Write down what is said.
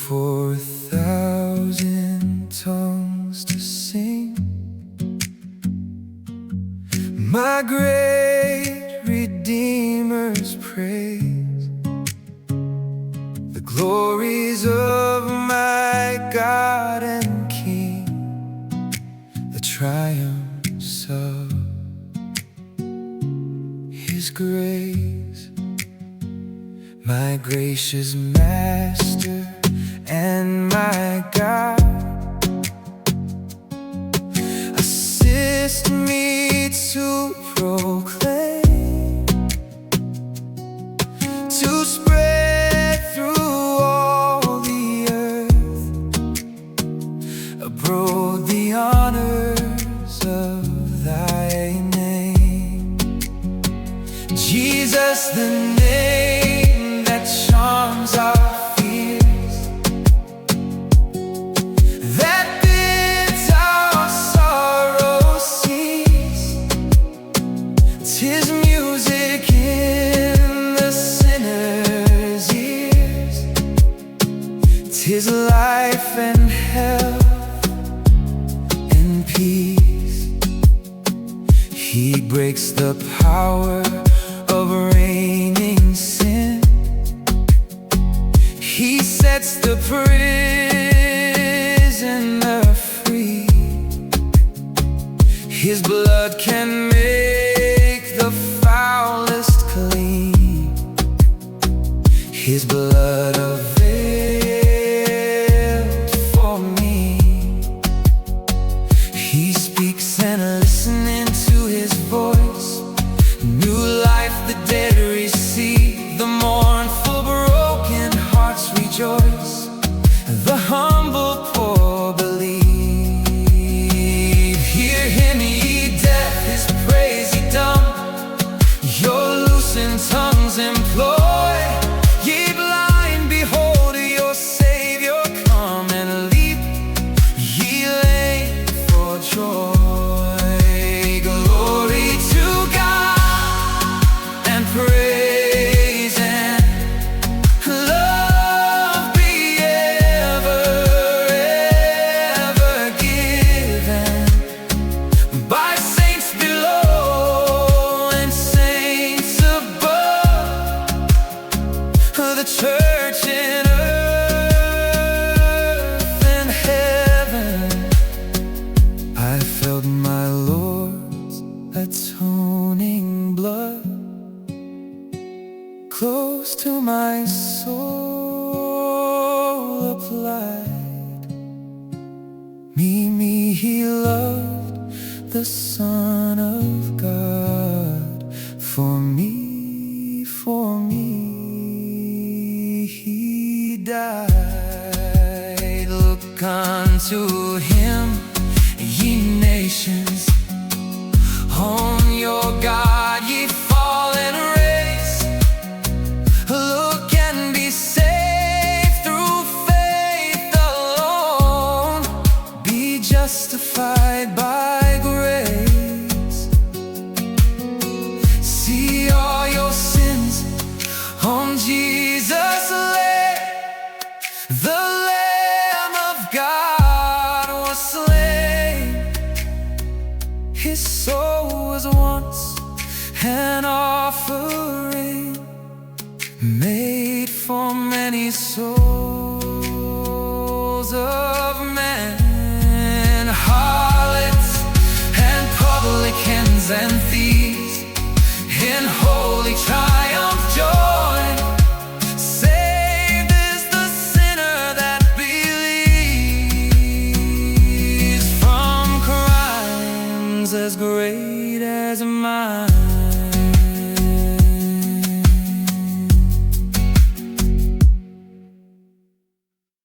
for 1,000 tongues to sing my great Redeemer's praise, the glories of my God and King, the triumphs of His grace. My gracious Master and my God, assist me to proclaim, to spread through all the earth, abroad the honors of thy name. Jesus, the name that charms our fears, that bids our sorrow cease. 'Tis music in the sinner's ears, 'tis life and health and peace. He breaks the power of reigning sin, He sets the prisoner free. His blood can make the foulest clean, His blood availed for me. He speaks and listening to His voice, new life the dead receive, the mournful broken hearts rejoice, the humble poor believe. Hear Him, ye deaf, His praise ye dumb, your loosened tongues employ. Ye blind, behold your Savior come, and leap, ye lame for joy. Glory to God and praise and love be ever, ever given by saints below and saints above, the church in earth and heaven. I felt my Lord's atoning blood close to my soul applied. Me He loved, the Son of God. For me He died. Look unto Him, ye nations, on your God, ye fallen race. Look and be saved through faith alone, be justified by grace. See all your sins on Jesus laid, the Lamb of God was slain. His soul was once an offering, made for many souls of men. Harlots and publicans and thieves, in holy triumph joy. Saved is the sinner that believes, from crimes as great as mine.